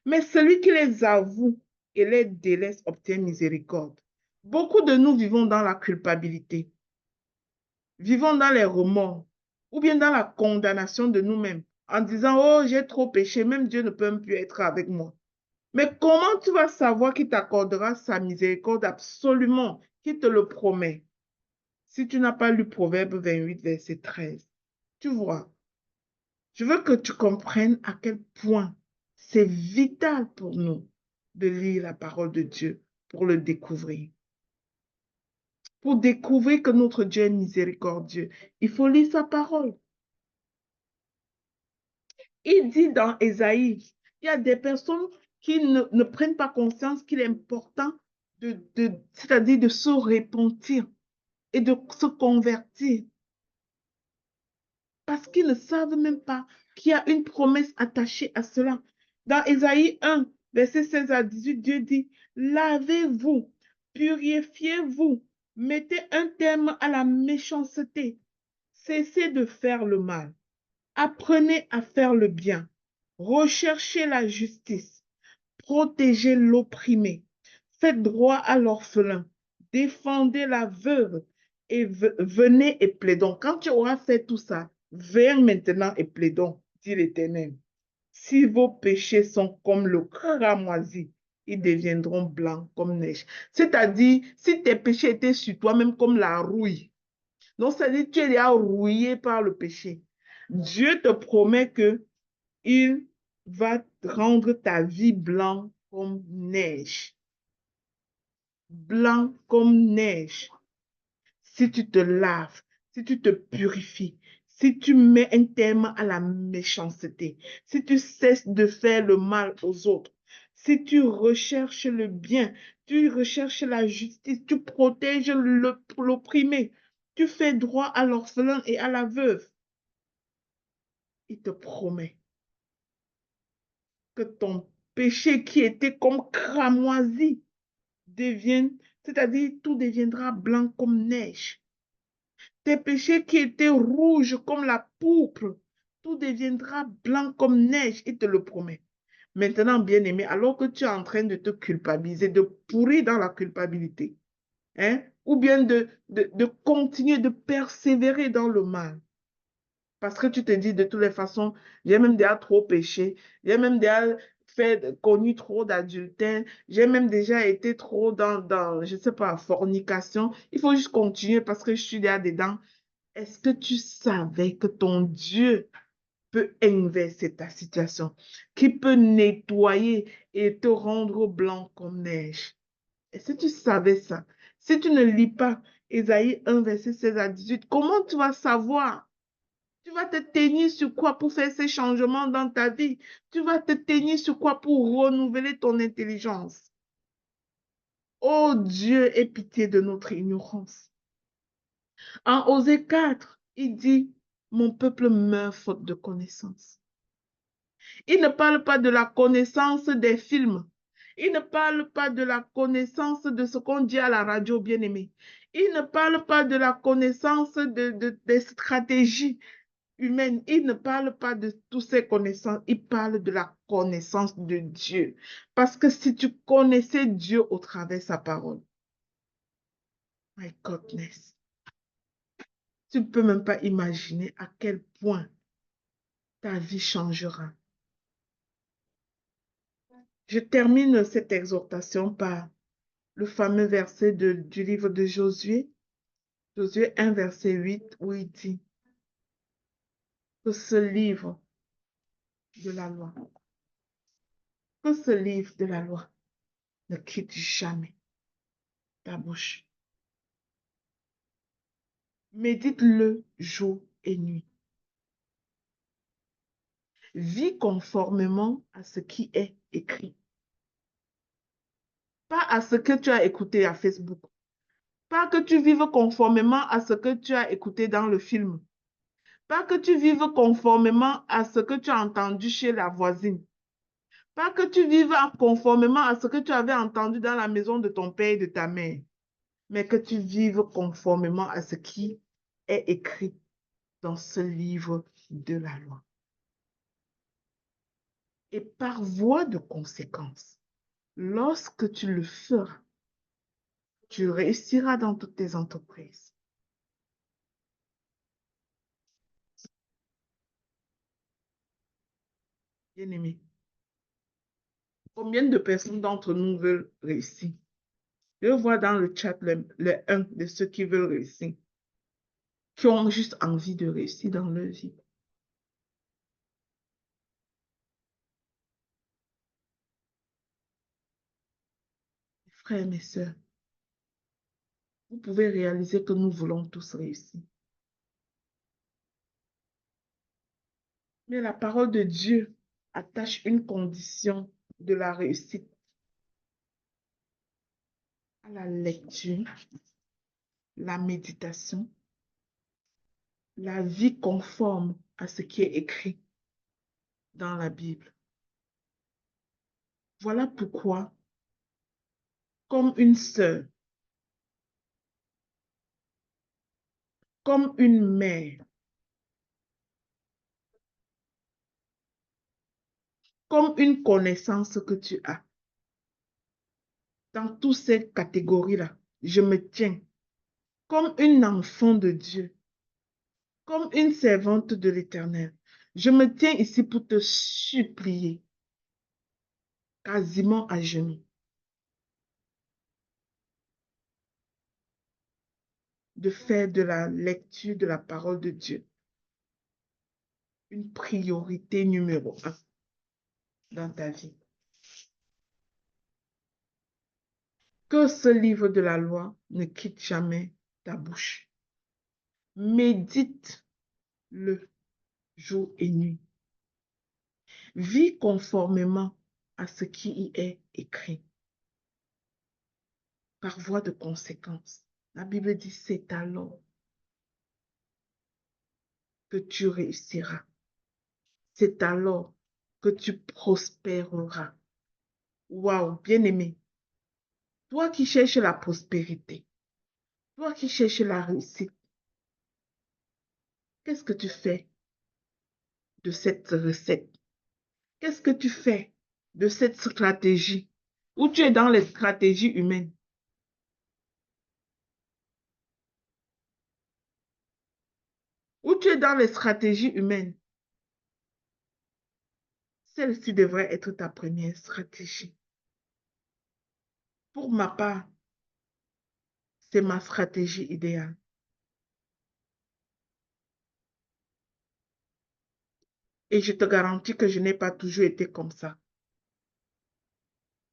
mais celui qui les avoue et les délaisse obtient miséricorde. » Beaucoup de nous vivons dans la culpabilité, vivons dans les remords ou bien dans la condamnation de nous-mêmes en disant, « Oh, j'ai trop péché, même Dieu ne peut même plus être avec moi. » Mais comment tu vas savoir qu'il t'accordera sa miséricorde absolument, qu'il te le promet? Si tu n'as pas lu Proverbe 28, verset 13, tu vois, je veux que tu comprennes à quel point c'est vital pour nous de lire la parole de Dieu pour le découvrir. Pour découvrir que notre Dieu est miséricordieux, il faut lire sa parole. Il dit dans Ésaïe, il y a des personnes qui ne prennent pas conscience qu'il est important c'est-à-dire de se repentir et de se convertir parce qu'ils ne savent même pas qu'il y a une promesse attachée à cela. Dans Ésaïe 1, verset 16 à 18, Dieu dit, lavez-vous, purifiez-vous, mettez un terme à la méchanceté, cessez de faire le mal, apprenez à faire le bien, recherchez la justice, protégez l'opprimé, faites droit à l'orphelin, défendez la veuve et venez et plaidons. Quand tu auras fait tout ça, viens maintenant et plaidons, dit l'Éternel. Si vos péchés sont comme le cramoisi, ils deviendront blancs comme neige. C'est-à-dire, si tes péchés étaient sur toi, même comme la rouille, donc c'est-à-dire tu es déjà rouillé par le péché. Dieu te promet que il va rendre ta vie blanc comme neige. Blanc comme neige. Si tu te laves, si tu te purifies, si tu mets un terme à la méchanceté, si tu cesses de faire le mal aux autres, si tu recherches le bien, tu recherches la justice, tu protèges l'opprimé, tu fais droit à l'orphelin et à la veuve, il te promet que ton péché qui était comme cramoisi devienne, c'est-à-dire tout deviendra blanc comme neige. Tes péchés qui étaient rouges comme la pourpre, tout deviendra blanc comme neige, il te le promet. Maintenant, bien-aimé, alors que tu es en train de te culpabiliser, de pourrir dans la culpabilité, hein, ou bien de continuer, de persévérer dans le mal, parce que tu te dis de toutes les façons, j'ai même déjà trop péché, j'ai même déjà connu trop d'adultère, j'ai même déjà été trop je ne sais pas, fornication. Il faut juste continuer parce que je suis déjà dedans. Est-ce que tu savais que ton Dieu peut inverser ta situation, qui peut nettoyer et te rendre blanc comme neige? Est-ce que tu savais ça? Si tu ne lis pas Ésaïe 1, verset 16 à 18, comment tu vas savoir? Tu vas te tenir sur quoi pour faire ces changements dans ta vie? Tu vas te tenir sur quoi pour renouveler ton intelligence? Oh Dieu, aie pitié de notre ignorance. En Osée 4, il dit, mon peuple meurt faute de connaissance. Il ne parle pas de la connaissance des films. Il ne parle pas de la connaissance de ce qu'on dit à la radio, bien-aimé. Il ne parle pas de la connaissance des stratégies humaines. Il ne parle pas de toutes ces connaissances. Il parle de la connaissance de Dieu. Parce que si tu connaissais Dieu au travers de sa parole, my goodness, tu ne peux même pas imaginer à quel point ta vie changera. Je termine cette exhortation par le fameux verset du livre de Josué, Josué 1, verset 8, où il dit que ce livre de la loi, que ce livre de la loi ne quitte jamais ta bouche. Médite-le jour et nuit. Vis conformément à ce qui est écrit. Pas à ce que tu as écouté à Facebook. Pas que tu vives conformément à ce que tu as écouté dans le film. Pas que tu vives conformément à ce que tu as entendu chez la voisine. Pas que tu vives conformément à ce que tu avais entendu dans la maison de ton père et de ta mère, mais que tu vives conformément à ce qui est écrit dans ce livre de la loi. Et par voie de conséquence, lorsque tu le feras, tu réussiras dans toutes tes entreprises. Bien-aimé, combien de personnes d'entre nous veulent réussir? Je vois dans le chat le un de ceux qui veulent réussir. qui ont juste envie de réussir dans leur vie. Frères et sœurs, vous pouvez réaliser que nous voulons tous réussir. Mais la parole de Dieu attache une condition de la réussite à la lecture, la méditation, la vie conforme à ce qui est écrit dans la Bible. Voilà pourquoi, comme une sœur, comme une mère, comme une connaissance que tu as, dans toutes ces catégories-là, je me tiens comme une enfant de Dieu, comme une servante de l'Éternel. Je me tiens ici pour te supplier, quasiment à genoux, de faire de la lecture de la parole de Dieu une priorité numéro un dans ta vie. Que ce livre de la loi ne quitte jamais ta bouche. Médite-le jour et nuit. Vis conformément à ce qui y est écrit. Par voie de conséquence, la Bible dit, c'est alors que tu réussiras. C'est alors que tu prospéreras. Waouh, bien-aimé, toi qui cherches la prospérité, toi qui cherches la réussite, qu'est-ce que tu fais de cette recette? Qu'est-ce que tu fais de cette stratégie? Ou tu es dans les stratégies humaines? Ou tu es dans les stratégies humaines? Celle-ci devrait être ta première stratégie. Pour ma part, c'est ma stratégie idéale. Et je te garantis que je n'ai pas toujours été comme ça.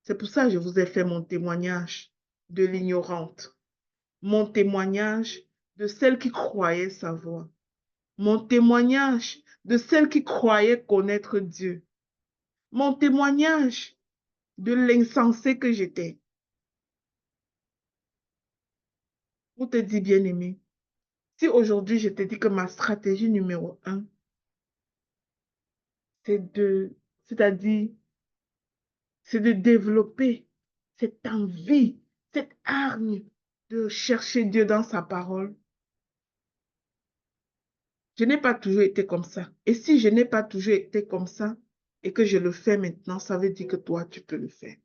C'est pour ça que je vous ai fait mon témoignage de l'ignorante. Mon témoignage de celle qui croyait savoir. Mon témoignage de celle qui croyait connaître Dieu. Mon témoignage de l'insensé que j'étais. Pour te dire, bien-aimé, si aujourd'hui je te dis que ma stratégie numéro un, c'est-à-dire, c'est de développer cette envie, cette hargne de chercher Dieu dans sa parole. Je n'ai pas toujours été comme ça. Et si je n'ai pas toujours été comme ça et que je le fais maintenant, ça veut dire que toi, tu peux le faire.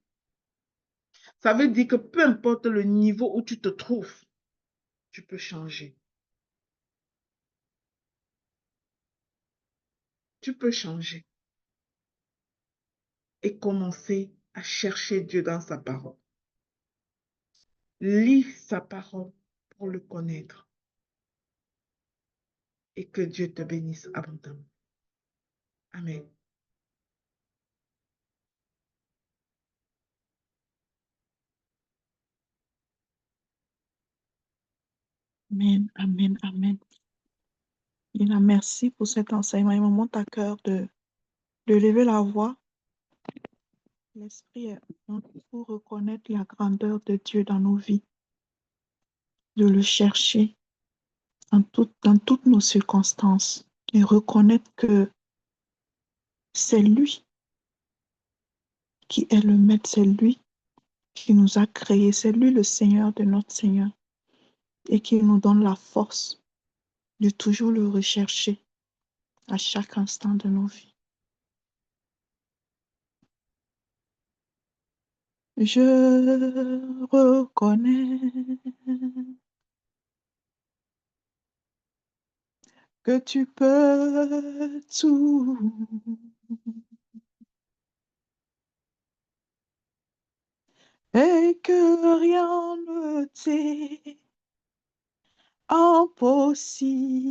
Ça veut dire que peu importe le niveau où tu te trouves, tu peux changer. Tu peux changer et commencer à chercher Dieu dans sa parole. Lis sa parole pour le connaître et que Dieu te bénisse abondamment. Amen. Amen, amen, amen. Lina, merci pour cet enseignement. Il me monte à cœur de lever la voix. L'esprit est pour reconnaître la grandeur de Dieu dans nos vies, de le chercher dans toutes nos circonstances et reconnaître que c'est lui qui est le maître, c'est lui qui nous a créés, c'est lui le Seigneur de notre Seigneur et qui nous donne la force de toujours le rechercher à chaque instant de nos vies. Je reconnais que tu peux tout et que rien ne t'est impossible.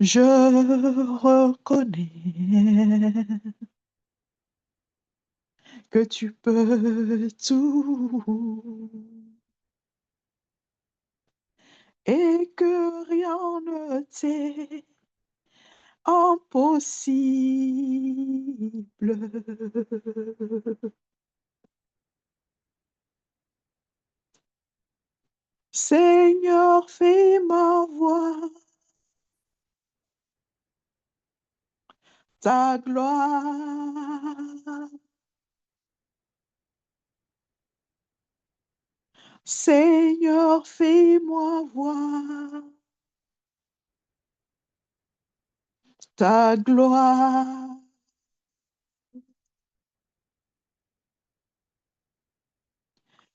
Je reconnais que tu peux tout et que rien ne t'est impossible. Seigneur, fais ma voix ta gloire. Seigneur, fais-moi voir ta gloire.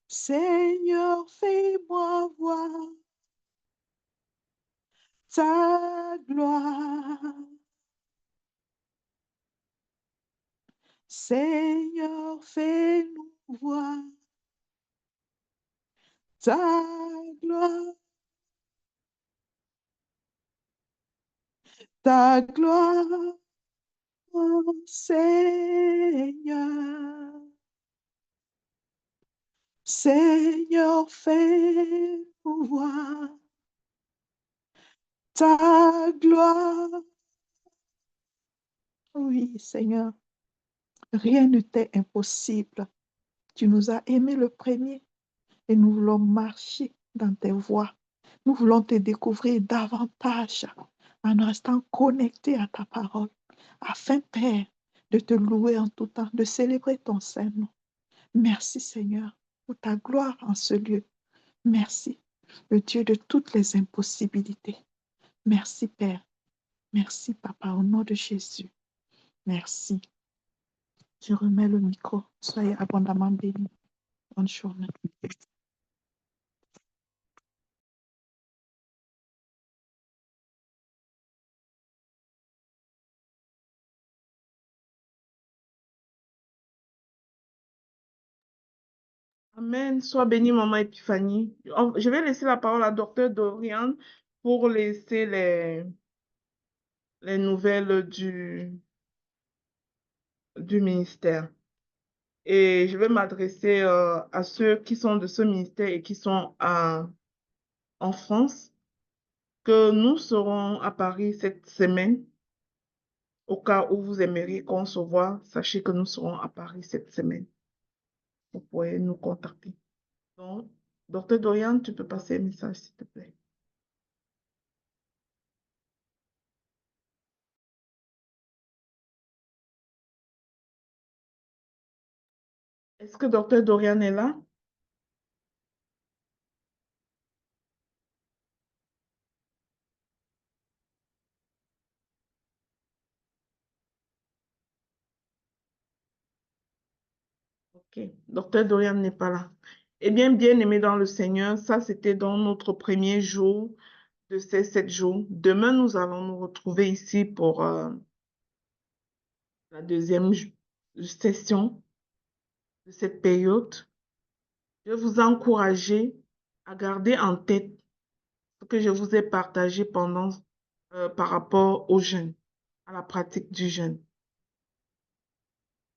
Seigneur, fais-moi voir ta gloire. Seigneur, fais-nous voir ta gloire. Ta gloire, oh Seigneur. Seigneur, fais-nous voir ta gloire. Oui, Seigneur, rien ne t'est impossible. Tu nous as aimés le premier et nous voulons marcher dans tes voies. Nous voulons te découvrir davantage en restant connectés à ta parole, afin, Père, de te louer en tout temps, de célébrer ton Saint-Nom. Merci, Seigneur, pour ta gloire en ce lieu. Merci, le Dieu de toutes les impossibilités. Merci, Père. Merci, Papa, au nom de Jésus. Merci. Je remets le micro. Soyez abondamment bénis. Bonne journée. Amen. Sois bénie, Maman Epiphanie. Je vais laisser la parole à Docteur Dorian pour laisser les nouvelles du ministère. Et je vais m'adresser à ceux qui sont de ce ministère et qui sont en France, que nous serons à Paris cette semaine. Au cas où vous aimeriez qu'on se voit, sachez que nous serons à Paris cette semaine. Vous pouvez nous contacter. Donc, Docteur Dorian, tu peux passer un message, s'il te plaît. Est-ce que Docteur Dorian est là? Ok, Docteur Dorian n'est pas là. Eh bien, bien-aimé dans le Seigneur, ça c'était dans notre premier jour de ces 7 jours. Demain, nous allons nous retrouver ici pour la deuxième session de cette période. Je vais vous encourager à garder en tête ce que je vous ai partagé par rapport au jeûne, à la pratique du jeûne.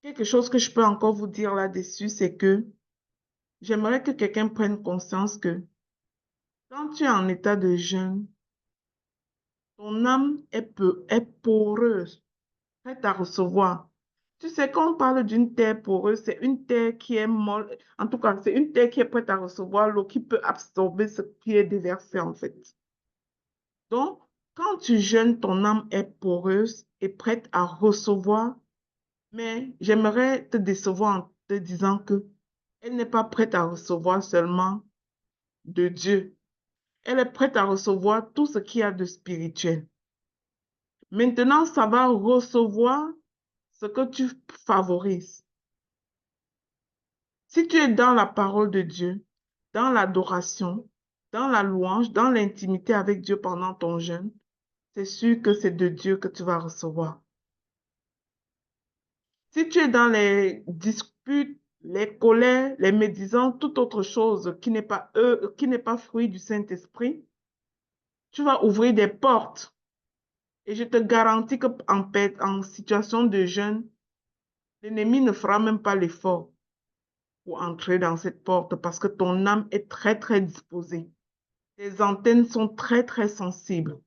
Quelque chose que je peux encore vous dire là-dessus, c'est que j'aimerais que quelqu'un prenne conscience que quand tu es en état de jeûne, ton âme est poreuse, prête à recevoir. Tu sais, quand on parle d'une terre poreuse, c'est une terre qui est molle. En tout cas, c'est une terre qui est prête à recevoir l'eau, qui peut absorber ce qui est déversé, en fait. Donc, quand tu jeûnes, ton âme est poreuse et prête à recevoir. Mais j'aimerais te décevoir en te disant que elle n'est pas prête à recevoir seulement de Dieu. Elle est prête à recevoir tout ce qu'il y a de spirituel. Maintenant, ça va recevoir ce que tu favorises. Si tu es dans la parole de Dieu, dans l'adoration, dans la louange, dans l'intimité avec Dieu pendant ton jeûne, c'est sûr que c'est de Dieu que tu vas recevoir. Si tu es dans les disputes, les colères, les médisances, toute autre chose qui n'est pas fruit du Saint-Esprit, tu vas ouvrir des portes. Et je te garantis en situation de jeûne, l'ennemi ne fera même pas l'effort pour entrer dans cette porte parce que ton âme est très, très disposée. Tes antennes sont très, très sensibles.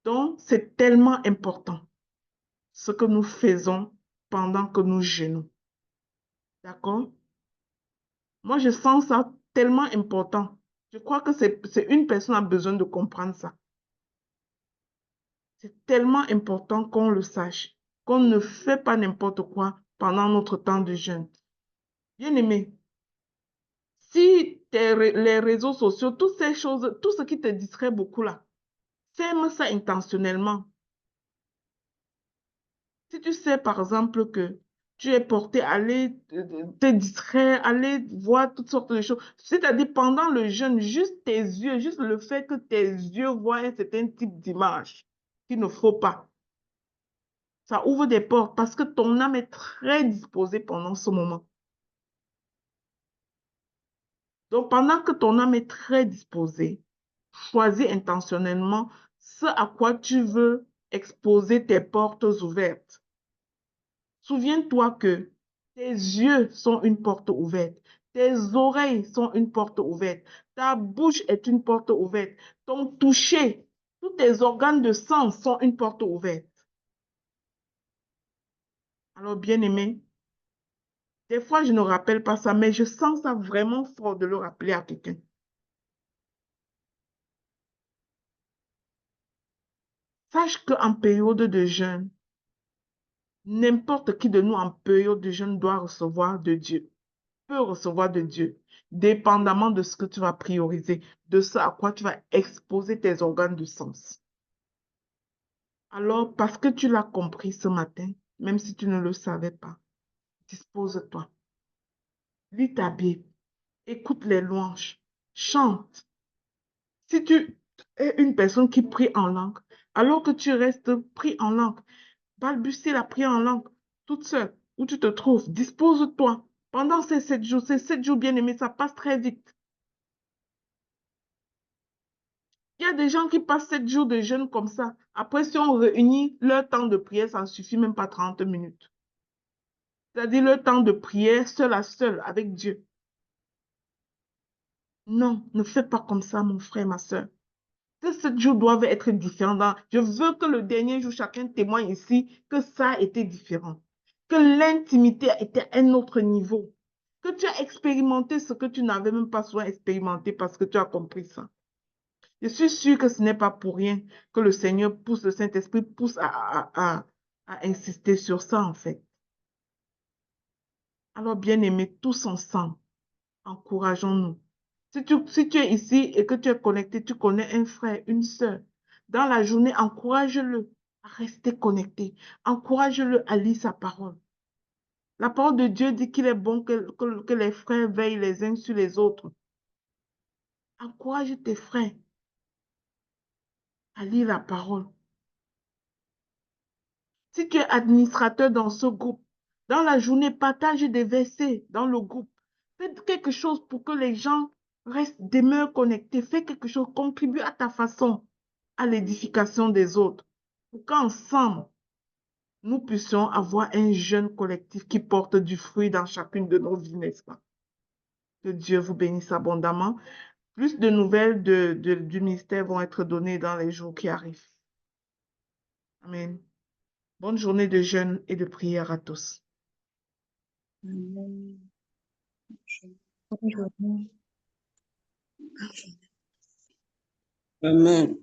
Donc, c'est tellement important ce que nous faisons pendant que nous jeûnons. D'accord? Moi, je sens ça tellement important. Je crois que c'est une personne a besoin de comprendre ça. C'est tellement important qu'on le sache, qu'on ne fait pas n'importe quoi pendant notre temps de jeûne. Bien aimé, si les réseaux sociaux, toutes ces choses, tout ce qui te distrait beaucoup là, sème ça intentionnellement. Si tu sais par exemple que tu es porté à aller te distraire, aller voir toutes sortes de choses, c'est-à-dire pendant le jeûne, juste tes yeux, juste le fait que tes yeux voient un certain type d'image qu'il ne faut pas. Ça ouvre des portes parce que ton âme est très disposée pendant ce moment. Donc, pendant que ton âme est très disposée, choisis intentionnellement ce à quoi tu veux exposer tes portes ouvertes. Souviens-toi que tes yeux sont une porte ouverte, tes oreilles sont une porte ouverte, ta bouche est une porte ouverte, ton toucher, tous tes organes de sens sont une porte ouverte. Alors, bien-aimé, des fois, je ne rappelle pas ça, mais je sens ça vraiment fort de le rappeler à quelqu'un. Sache qu'en période de jeûne, n'importe qui de nous en période de jeûne doit recevoir de Dieu, peut recevoir de Dieu, dépendamment de ce que tu vas prioriser, de ce à quoi tu vas exposer tes organes de sens. Alors, parce que tu l'as compris ce matin, même si tu ne le savais pas, dispose-toi. Lis ta Bible, écoute les louanges, chante. Si tu es une personne qui prie en langue, alors que tu restes pris en langue, balbutie la prière en langue, toute seule, où tu te trouves, dispose-toi. Pendant ces 7 jours bien-aimés, ça passe très vite. Il y a des gens qui passent 7 jours de jeûne comme ça. Après, si on réunit leur temps de prière, ça ne suffit même pas 30 minutes. C'est-à-dire leur temps de prière seul à seul avec Dieu. Non, ne fais pas comme ça, mon frère, ma soeur. Ces 7 jours doivent être différents. Je veux que le dernier jour, chacun témoigne ici que ça a été différent. Que l'intimité a été à un autre niveau. Que tu as expérimenté ce que tu n'avais même pas souvent expérimenté parce que tu as compris ça. Je suis sûre que ce n'est pas pour rien que le Seigneur pousse, le Saint-Esprit pousse à insister sur ça, en fait. Alors, bien-aimés, tous ensemble, encourageons-nous. Si tu es ici et que tu es connecté, tu connais un frère, une sœur, dans la journée, encourage-le à rester connecté. Encourage-le à lire sa parole. La parole de Dieu dit qu'il est bon que les frères veillent les uns sur les autres. Encourage tes frères à lire la parole. Si tu es administrateur dans ce groupe, dans la journée, partage des versets dans le groupe. Fais quelque chose pour que les gens demeurent connectés. Fais quelque chose, contribue à ta façon à l'édification des autres. Pour qu'ensemble, nous puissions avoir un jeûne collectif qui porte du fruit dans chacune de nos vies, n'est-ce pas? Que Dieu vous bénisse abondamment. Plus de nouvelles du ministère vont être données dans les jours qui arrivent. Amen. Bonne journée de jeûne et de prière à tous. Amen. Bonne journée. Amen.